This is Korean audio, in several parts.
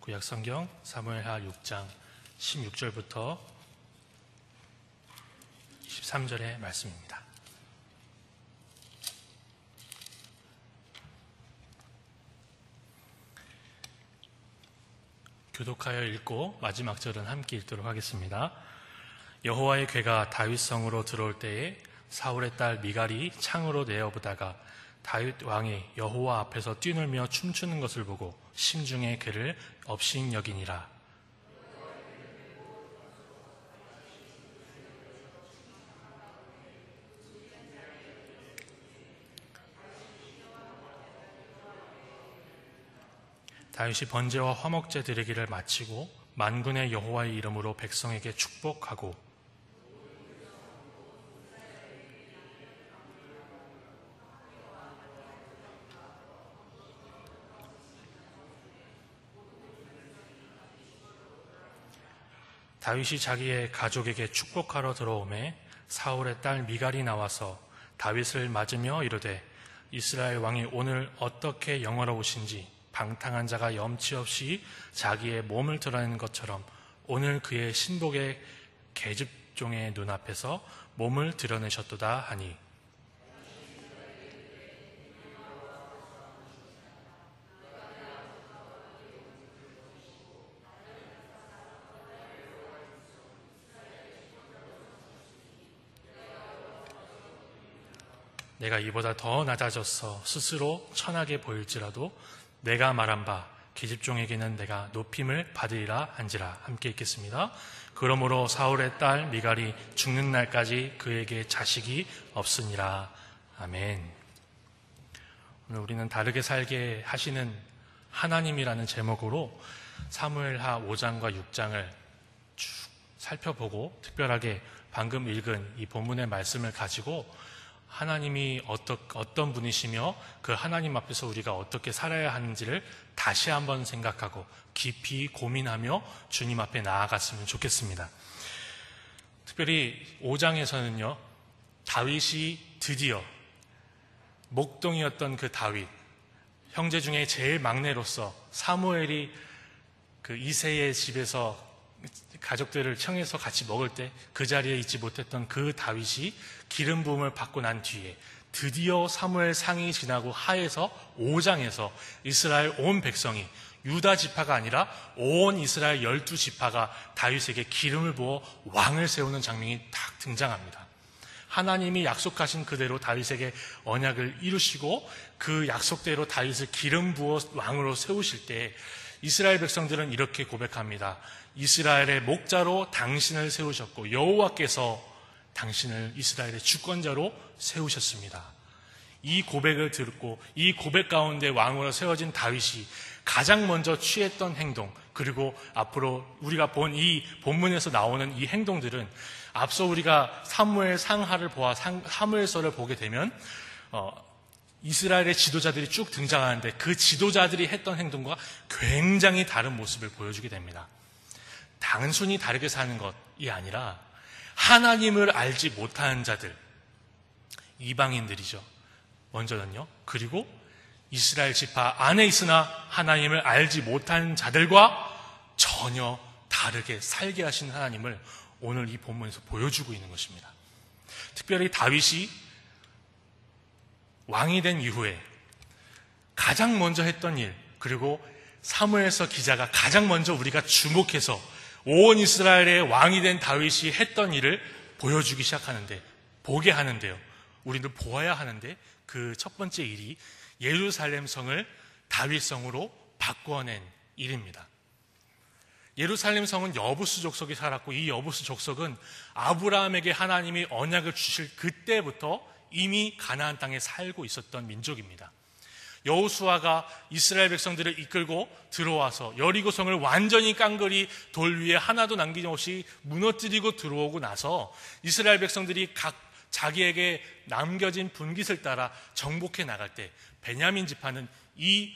구약성경 사무엘하 6장 16절부터 23절의 말씀입니다. 교독하여 읽고 마지막 절은 함께 읽도록 하겠습니다. 여호와의 궤가 다윗성으로 들어올 때에 사울의 딸 미갈이 창으로 내어보다가 다윗 왕이 여호와 앞에서 뛰놀며 춤추는 것을 보고 심중에 그를 업신여기니라. 다윗이 번제와 화목제 드리기를 마치고 만군의 여호와의 이름으로 백성에게 축복하고 다윗이 자기의 가족에게 축복하러 들어오매 사울의 딸 미갈이 나와서 다윗을 맞으며 이르되 이스라엘 왕이 오늘 어떻게 영화로우신지 방탕한 자가 염치 없이 자기의 몸을 드러내는 것처럼 오늘 그의 신복의 계집종의 눈앞에서 몸을 드러내셨도다 하니 내가 이보다 더 낮아져서 스스로 천하게 보일지라도 내가 말한 바 계집종에게는 내가 높임을 받으리라 한지라. 함께 읽겠습니다. 그러므로 사울의 딸 미갈이 죽는 날까지 그에게 자식이 없으니라. 아멘. 오늘 우리는 다르게 살게 하시는 하나님이라는 제목으로 사무엘하 5장과 6장을 쭉 살펴보고 특별하게 방금 읽은 이 본문의 말씀을 가지고 하나님이 어떤 분이시며 그 하나님 앞에서 우리가 어떻게 살아야 하는지를 다시 한번 생각하고 깊이 고민하며 주님 앞에 나아갔으면 좋겠습니다. 특별히 5장에서는요, 다윗이 드디어 목동이었던 그 다윗, 형제 중에 제일 막내로서 사무엘이 그 이새의 집에서 가족들을 청해서 같이 먹을 때 그 자리에 있지 못했던 그 다윗이 기름 부음을 받고 난 뒤에 드디어 사무엘 상이 지나고 하에서 5장에서 이스라엘 온 백성이 유다 지파가 아니라 온 이스라엘 12지파가 다윗에게 기름을 부어 왕을 세우는 장면이 딱 등장합니다. 하나님이 약속하신 그대로 다윗에게 언약을 이루시고 그 약속대로 다윗을 기름 부어 왕으로 세우실 때 이스라엘 백성들은 이렇게 고백합니다. 이스라엘의 목자로 당신을 세우셨고 여호와께서 당신을 이스라엘의 주권자로 세우셨습니다. 이 고백을 듣고 이 고백 가운데 왕으로 세워진 다윗이 가장 먼저 취했던 행동, 그리고 앞으로 우리가 본 이 본문에서 나오는 이 행동들은 앞서 우리가 사무엘 상하를 보아 사무엘서를 보게 되면 이스라엘의 지도자들이 쭉 등장하는데 그 지도자들이 했던 행동과 굉장히 다른 모습을 보여주게 됩니다. 단순히 다르게 사는 것이 아니라 하나님을 알지 못하는 자들, 이방인들이죠. 먼저는요. 그리고 이스라엘 지파 안에 있으나 하나님을 알지 못하는 자들과 전혀 다르게 살게 하신 하나님을 오늘 이 본문에서 보여주고 있는 것입니다. 특별히 다윗이 왕이 된 이후에 가장 먼저 했던 일, 그리고 사무엘서 기자가 가장 먼저 우리가 주목해서 온 이스라엘의 왕이 된 다윗이 했던 일을 보여주기 시작하는데, 보게 하는데요. 우리도 보아야 하는데 그 첫 번째 일이 예루살렘 성을 다윗 성으로 바꾸어낸 일입니다. 예루살렘 성은 여부스 족속이 살았고 이 여부스 족속은 아브라함에게 하나님이 언약을 주실 그때부터 이미 가나안 땅에 살고 있었던 민족입니다. 여호수아가 이스라엘 백성들을 이끌고 들어와서 여리고성을 완전히 깡그리 돌 위에 하나도 남김없이 무너뜨리고 들어오고 나서 이스라엘 백성들이 각 자기에게 남겨진 분깃을 따라 정복해 나갈 때 베냐민 지파는 이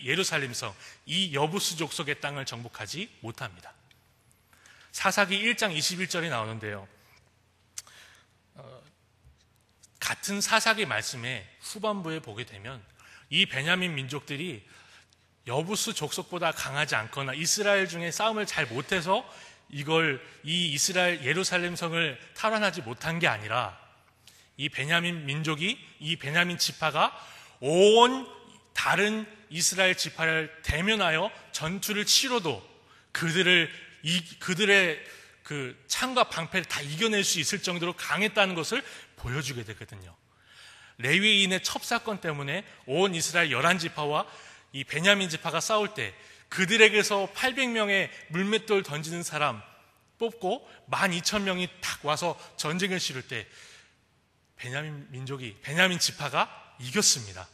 예루살렘성, 이 여부스 족속의 땅을 정복하지 못합니다. 사사기 1장 21절에 나오는데요. 같은 사사기 말씀의 후반부에 보게 되면 이 베냐민 민족들이 여부수 족속보다 강하지 않거나 이스라엘 중에 싸움을 잘 못해서 이 이스라엘 예루살렘 성을 탈환하지 못한 게 아니라 이 베냐민 민족이, 이 베냐민 지파가 온 다른 이스라엘 지파를 대면하여 전투를 치러도 그들의 그 창과 방패를 다 이겨낼 수 있을 정도로 강했다는 것을 보여주게 되거든요. 레위인의 첩사건 때문에 온 이스라엘 11지파와 이 베냐민 지파가 싸울 때 그들에게서 800명의 물맷돌 던지는 사람 뽑고 12,000명이 딱 와서 전쟁을 치를 때 베냐민 지파가 이겼습니다.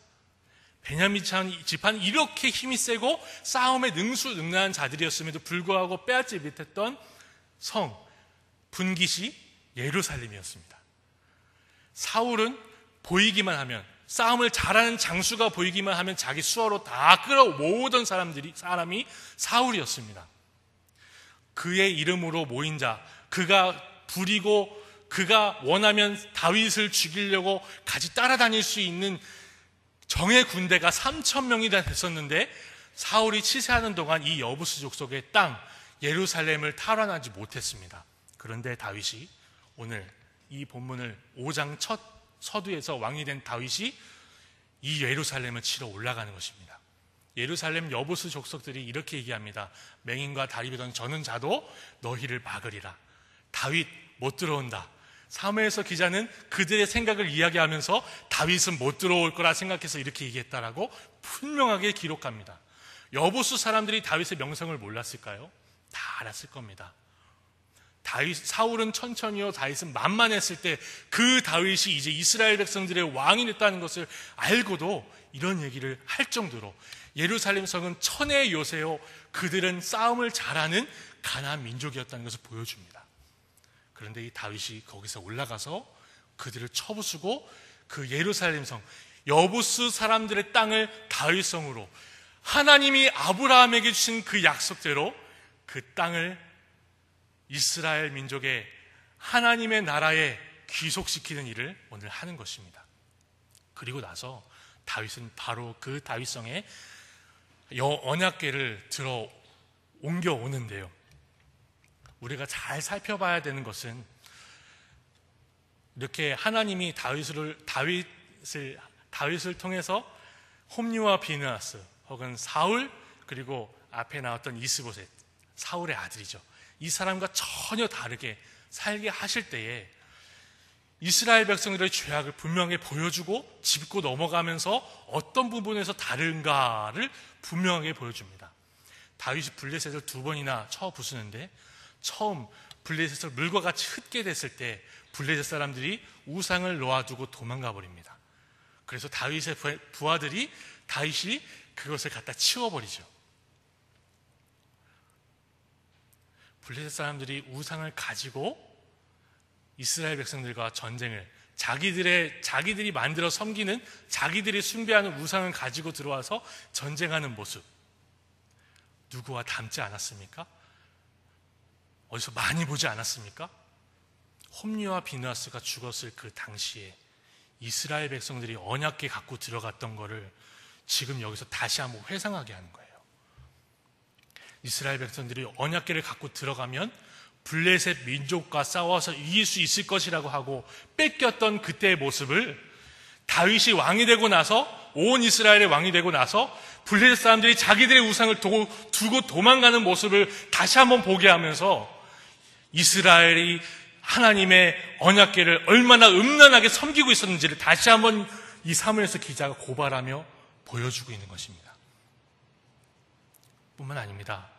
베냐민 지파는 이렇게 힘이 세고 싸움에 능수능란한 자들이었음에도 불구하고 빼앗지 못했던 성, 분깃이 예루살렘이었습니다. 사울은 보이기만 하면, 싸움을 잘하는 장수가 보이기만 하면 자기 수하로 다 끌어모으던 사람이 사울이었습니다. 그의 이름으로 모인 자, 그가 부리고 그가 원하면 다윗을 죽이려고 같이 따라다닐 수 있는 정예 군대가 3,000명이나 됐었는데 사울이 치세하는 동안 이 여부수 족속의 땅 예루살렘을 탈환하지 못했습니다. 그런데 다윗이 오늘 이 본문을 5장 첫 서두에서 왕이 된 다윗이 이 예루살렘을 치러 올라가는 것입니다. 예루살렘 여부수 족속들이 이렇게 얘기합니다. 맹인과 다리비던 저는 자도 너희를 막으리라. 다윗 못 들어온다. 사무엘서 기자는 그들의 생각을 이야기하면서 다윗은 못 들어올 거라 생각해서 이렇게 얘기했다라고 분명하게 기록합니다. 여부수 사람들이 다윗의 명성을 몰랐을까요? 다 알았을 겁니다. 사울은 천천히요, 다윗은 만만했을 때 그 다윗이 이제 이스라엘 백성들의 왕이 됐다는 것을 알고도 이런 얘기를 할 정도로 예루살렘 성은 천의 요새요, 그들은 싸움을 잘하는 가나안 민족이었다는 것을 보여줍니다. 그런데 이 다윗이 거기서 올라가서 그들을 쳐부수고 그 예루살렘 성, 여부수 사람들의 땅을 다윗성으로 하나님이 아브라함에게 주신 그 약속대로 그 땅을 이스라엘 민족의 하나님의 나라에 귀속시키는 일을 오늘 하는 것입니다. 그리고 나서 다윗은 바로 그 다윗성에 언약궤를 들어 옮겨오는데요. 우리가 잘 살펴봐야 되는 것은 이렇게 하나님이 다윗을 통해서 홈리와 비느하스 혹은 사울, 그리고 앞에 나왔던 이스보셋, 사울의 아들이죠. 이 사람과 전혀 다르게 살게 하실 때에 이스라엘 백성들의 죄악을 분명히 보여주고 짚고 넘어가면서 어떤 부분에서 다른가를 분명하게 보여줍니다. 다윗이 블레셋을 2번이나 쳐 부수는데 처음 블레셋을 물과 같이 흩게 됐을 때 블레셋 사람들이 우상을 놓아두고 도망가 버립니다. 그래서 다윗의 부하들이 다윗이 그것을 갖다 치워버리죠. 블레셋 사람들이 우상을 가지고 이스라엘 백성들과 전쟁을, 자기들이 만들어 섬기는, 자기들이 숭배하는 우상을 가지고 들어와서 전쟁하는 모습, 누구와 닮지 않았습니까? 어디서 많이 보지 않았습니까? 홈리와 비느하스가 죽었을 그 당시에 이스라엘 백성들이 언약궤 갖고 들어갔던 거를 지금 여기서 다시 한번 회상하게 하는 거예요. 이스라엘 백성들이 언약궤를 갖고 들어가면 블레셋 민족과 싸워서 이길 수 있을 것이라고 하고 뺏겼던 그때의 모습을 다윗이 왕이 되고 나서, 온 이스라엘의 왕이 되고 나서 블레셋 사람들이 자기들의 우상을 두고 도망가는 모습을 다시 한번 보게 하면서 이스라엘이 하나님의 언약궤를 얼마나 음란하게 섬기고 있었는지를 다시 한번 이 사무엘서 기자가 고발하며 보여주고 있는 것입니다. 뿐만 아닙니다.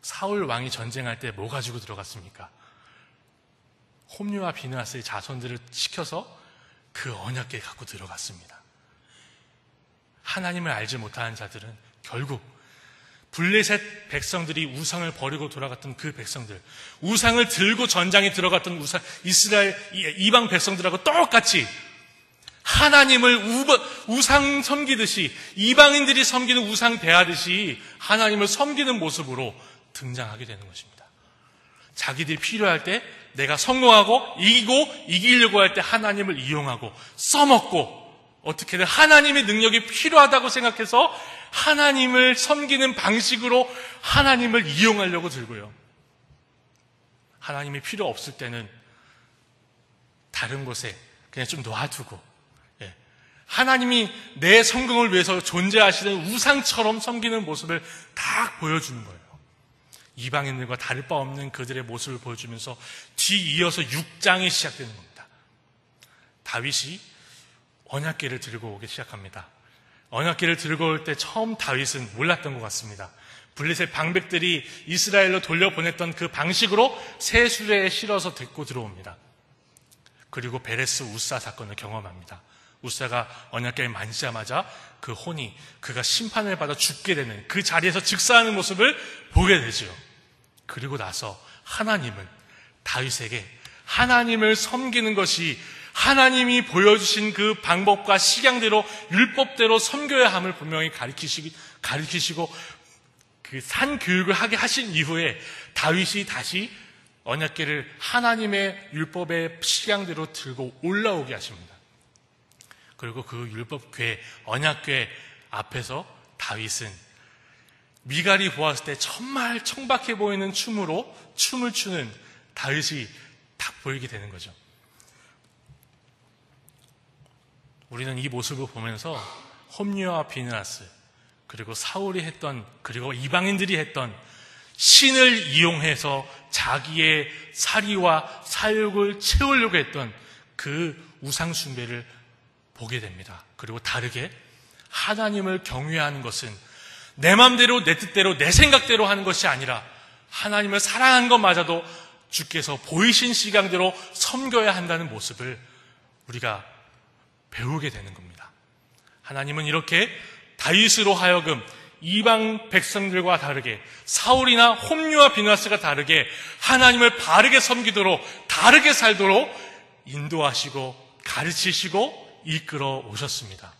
사울 왕이 전쟁할 때 뭐 가지고 들어갔습니까? 홈리와 비느하스의 자손들을 시켜서 그 언약궤 갖고 들어갔습니다. 하나님을 알지 못하는 자들은 결국 블레셋 백성들이 우상을 버리고 돌아갔던 그 백성들, 우상을 들고 전장에 들어갔던 이스라엘 이방 백성들하고 똑같이 하나님을 우상 섬기듯이, 이방인들이 섬기는 우상 대하듯이 하나님을 섬기는 모습으로 등장하게 되는 것입니다. 자기들이 필요할 때 내가 성공하고 이기려고 할 때 하나님을 이용하고 써먹고 어떻게든 하나님의 능력이 필요하다고 생각해서 하나님을 섬기는 방식으로 하나님을 이용하려고 들고요. 하나님이 필요 없을 때는 다른 곳에 그냥 좀 놔두고, 하나님이 내 성공을 위해서 존재하시는 우상처럼 섬기는 모습을 다 보여주는 거예요. 이방인들과 다를 바 없는 그들의 모습을 보여주면서 뒤이어서 6장이 시작되는 겁니다. 다윗이 언약궤를 들고 오기 시작합니다. 언약궤를 들고 올 때 처음 다윗은 몰랐던 것 같습니다. 블레셋 방백들이 이스라엘로 돌려보냈던 그 방식으로 새 수레에 실어서 데리고 들어옵니다. 그리고 베레스 우사 사건을 경험합니다. 우사가 언약궤를 만지자마자 그 혼이 그가 심판을 받아 죽게 되는 그 자리에서 즉사하는 모습을 보게 되죠. 그리고 나서 하나님은 다윗에게 하나님을 섬기는 것이 하나님이 보여주신 그 방법과 식양대로 율법대로 섬겨야 함을 분명히 가르치시고 그 산 교육을 하게 하신 이후에 다윗이 다시 언약궤를 하나님의 율법의 식양대로 들고 올라오게 하십니다. 그리고 그 율법궤, 언약궤 앞에서 다윗은 미갈이 보았을 때 정말 청박해 보이는 춤으로 춤을 추는 다윗이 딱 보이게 되는 거죠. 우리는 이 모습을 보면서 홈리와 비느하스, 그리고 사울이 했던, 그리고 이방인들이 했던 신을 이용해서 자기의 사리와 사욕을 채우려고 했던 그 우상 숭배를 보게 됩니다. 그리고 다르게 하나님을 경외하는 것은 내 맘대로, 내 뜻대로, 내 생각대로 하는 것이 아니라 하나님을 사랑하는 것마저도 주께서 보이신 시간대로 섬겨야 한다는 모습을 우리가 배우게 되는 겁니다. 하나님은 이렇게 다윗으로 하여금 이방 백성들과 다르게, 사울이나 홈리와 비느하스가 다르게 하나님을 바르게 섬기도록, 다르게 살도록 인도하시고 가르치시고 이끌어 오셨습니다.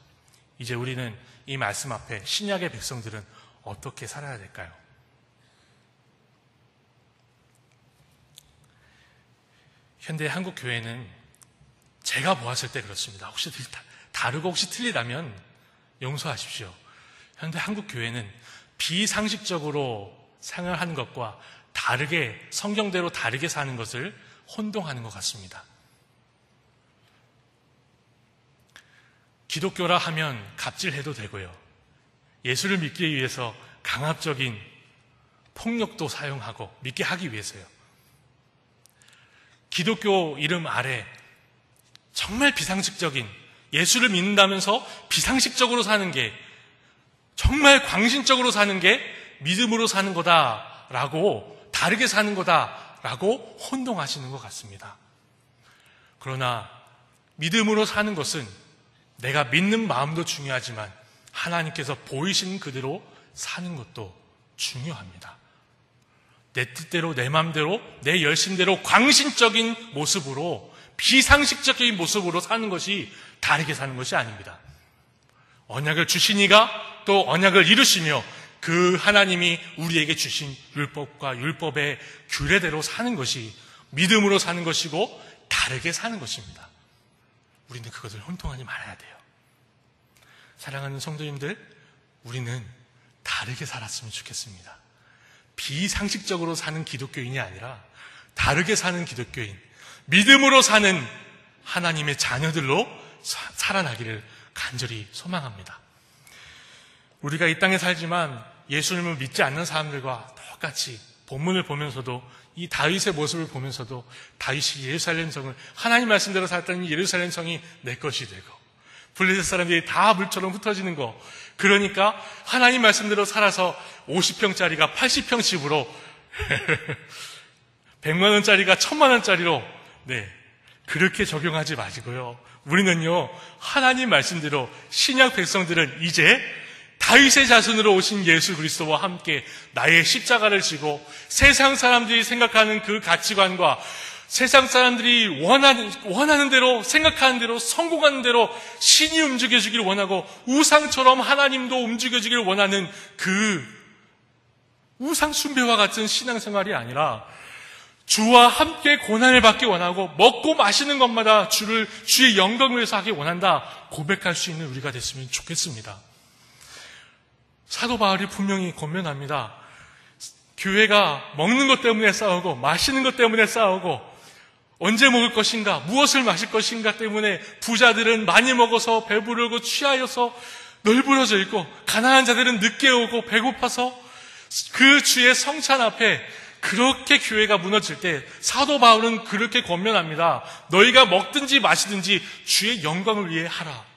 이제 우리는 이 말씀 앞에 신약의 백성들은 어떻게 살아야 될까요? 현대 한국 교회는 제가 보았을 때 그렇습니다. 혹시 다르고 혹시 틀리다면 용서하십시오. 현대 한국 교회는 비상식적으로 생활하는 것과 다르게, 성경대로 다르게 사는 것을 혼동하는 것 같습니다. 기독교라 하면 갑질해도 되고요. 예수를 믿기 위해서 강압적인 폭력도 사용하고 믿게 하기 위해서요. 기독교 이름 아래 정말 비상식적인, 예수를 믿는다면서 비상식적으로 사는 게, 정말 광신적으로 사는 게 믿음으로 사는 거다라고, 다르게 사는 거다라고 혼동하시는 것 같습니다. 그러나 믿음으로 사는 것은 내가 믿는 마음도 중요하지만 하나님께서 보이신 그대로 사는 것도 중요합니다. 내 뜻대로, 내 마음대로, 내 열심대로 광신적인 모습으로, 비상식적인 모습으로 사는 것이 다르게 사는 것이 아닙니다. 언약을 주신 이가 또 언약을 이루시며 그 하나님이 우리에게 주신 율법과 율법의 규례대로 사는 것이 믿음으로 사는 것이고 다르게 사는 것입니다. 우리는 그것을 혼동하지 말아야 돼요. 사랑하는 성도님들, 우리는 다르게 살았으면 좋겠습니다. 비상식적으로 사는 기독교인이 아니라 다르게 사는 기독교인, 믿음으로 사는 하나님의 자녀들로 살아나기를 간절히 소망합니다. 우리가 이 땅에 살지만 예수님을 믿지 않는 사람들과 똑같이 본문을 보면서도, 이 다윗의 모습을 보면서도 다윗이 예루살렘 성을, 하나님 말씀대로 살았던 이 예루살렘 성이 내 것이 되고 블레셋 사람들이 다 물처럼 흩어지는 거, 그러니까 하나님 말씀대로 살아서 50평짜리가 80평 집으로 100만 원짜리가 1000만 원짜리로, 그렇게 적용하지 마시고요. 우리는요, 하나님 말씀대로 신약 백성들은 이제 다윗의 자손으로 오신 예수 그리스도와 함께 나의 십자가를 지고 세상 사람들이 생각하는 그 가치관과 세상 사람들이 원하는 대로, 생각하는 대로, 성공하는 대로 신이 움직여주길 원하고 우상처럼 하나님도 움직여주길 원하는 그 우상 숭배와 같은 신앙생활이 아니라 주와 함께 고난을 받기 원하고 먹고 마시는 것마다 주의 영광을 위해서 하기 원한다 고백할 수 있는 우리가 됐으면 좋겠습니다. 사도 바울이 분명히 권면합니다. 교회가 먹는 것 때문에 싸우고 마시는 것 때문에 싸우고 언제 먹을 것인가, 무엇을 마실 것인가 때문에 부자들은 많이 먹어서 배부르고 취하여서 널브러져 있고 가난한 자들은 늦게 오고 배고파서 그 주의 성찬 앞에 그렇게 교회가 무너질 때 사도 바울은 그렇게 권면합니다. 너희가 먹든지 마시든지 주의 영광을 위해 하라.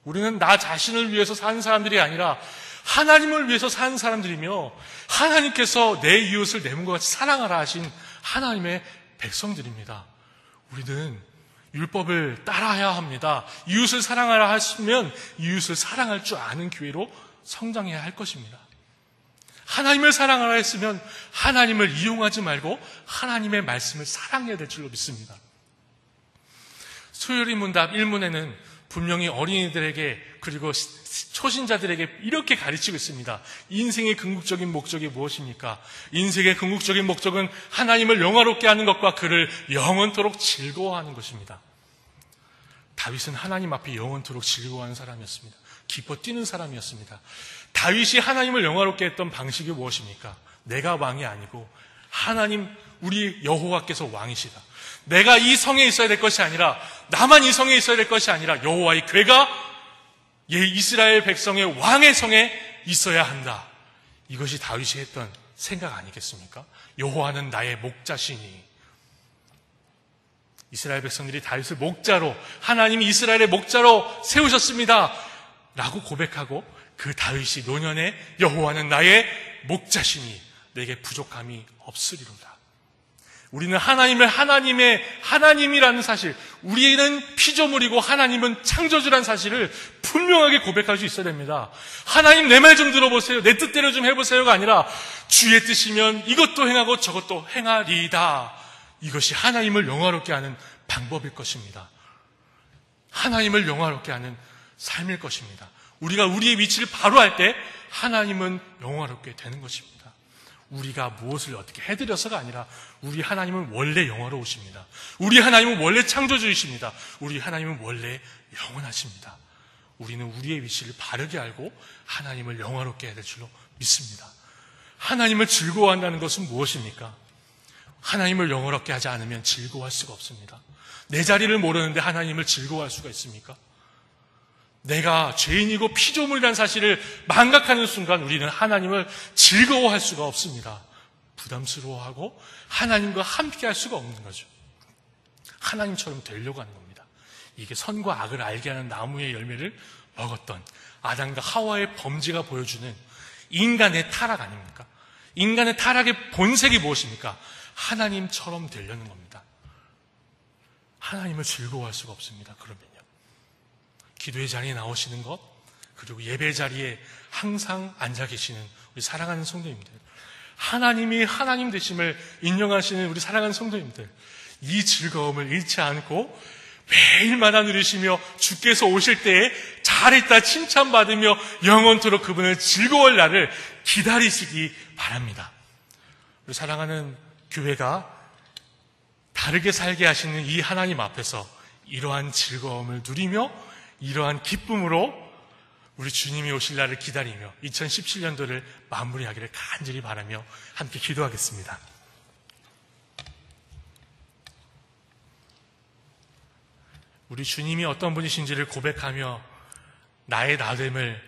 우리는 나 자신을 위해서 사는 사람들이 아니라 하나님을 위해서 사는 사람들이며 하나님께서 내 이웃을 내 몸과 같이 사랑하라 하신 하나님의 백성들입니다. 우리는 율법을 따라야 합니다. 이웃을 사랑하라 하시면 이웃을 사랑할 줄 아는 교회로 성장해야 할 것입니다. 하나님을 사랑하라 했으면 하나님을 이용하지 말고 하나님의 말씀을 사랑해야 될 줄로 믿습니다. 수요일 문답 1문에는 분명히 어린이들에게 그리고 초신자들에게 이렇게 가르치고 있습니다. 인생의 궁극적인 목적이 무엇입니까? 인생의 궁극적인 목적은 하나님을 영화롭게 하는 것과 그를 영원토록 즐거워하는 것입니다. 다윗은 하나님 앞에 영원토록 즐거워하는 사람이었습니다. 기뻐 뛰는 사람이었습니다. 다윗이 하나님을 영화롭게 했던 방식이 무엇입니까? 내가 왕이 아니고 하나님 우리 여호와께서 왕이시다. 내가 이 성에 있어야 될 것이 아니라 나만 이 성에 있어야 될 것이 아니라 여호와의 궤가 이스라엘 백성의 왕의 성에 있어야 한다. 이것이 다윗이 했던 생각 아니겠습니까? 여호와는 나의 목자시니. 이스라엘 백성들이 다윗을 목자로 하나님이 이스라엘의 목자로 세우셨습니다 라고 고백하고 그 다윗이 노년에 여호와는 나의 목자시니 내게 부족함이 없으리로다. 우리는 하나님이라는 사실, 우리는 피조물이고 하나님은 창조주라는 사실을 분명하게 고백할 수 있어야 됩니다. 하나님 내 말 좀 들어보세요. 내 뜻대로 좀 해보세요가 아니라 주의 뜻이면 이것도 행하고 저것도 행하리이다. 이것이 하나님을 영화롭게 하는 방법일 것입니다. 하나님을 영화롭게 하는 삶일 것입니다. 우리가 우리의 위치를 바로 할 때 하나님은 영화롭게 되는 것입니다. 우리가 무엇을 어떻게 해드려서가 아니라 우리 하나님은 원래 영화로우십니다. 우리 하나님은 원래 창조주이십니다. 우리 하나님은 원래 영원하십니다. 우리는 우리의 위치를 바르게 알고 하나님을 영화롭게 해야 될 줄로 믿습니다. 하나님을 즐거워한다는 것은 무엇입니까? 하나님을 영화롭게 하지 않으면 즐거워할 수가 없습니다. 내 자리를 모르는데 하나님을 즐거워할 수가 있습니까? 내가 죄인이고 피조물이라는 사실을 망각하는 순간 우리는 하나님을 즐거워할 수가 없습니다. 부담스러워하고 하나님과 함께 할 수가 없는 거죠. 하나님처럼 되려고 하는 겁니다. 이게 선과 악을 알게 하는 나무의 열매를 먹었던 아담과 하와의 범죄가 보여주는 인간의 타락 아닙니까? 인간의 타락의 본색이 무엇입니까? 하나님처럼 되려는 겁니다. 하나님을 즐거워할 수가 없습니다. 그러면요. 기도의 자리에 나오시는 것, 그리고 예배 자리에 항상 앉아 계시는 우리 사랑하는 성도님들, 하나님이 하나님 되심을 인정하시는 우리 사랑하는 성도님들, 이 즐거움을 잃지 않고 매일마다 누리시며 주께서 오실 때에 잘했다 칭찬받으며 영원토록 그분을 즐거워할 날을 기다리시기 바랍니다. 우리 사랑하는 교회가 다르게 살게 하시는 이 하나님 앞에서 이러한 즐거움을 누리며 이러한 기쁨으로 우리 주님이 오실 날을 기다리며 2017년도를 마무리하기를 간절히 바라며 함께 기도하겠습니다. 우리 주님이 어떤 분이신지를 고백하며 나의 나됨을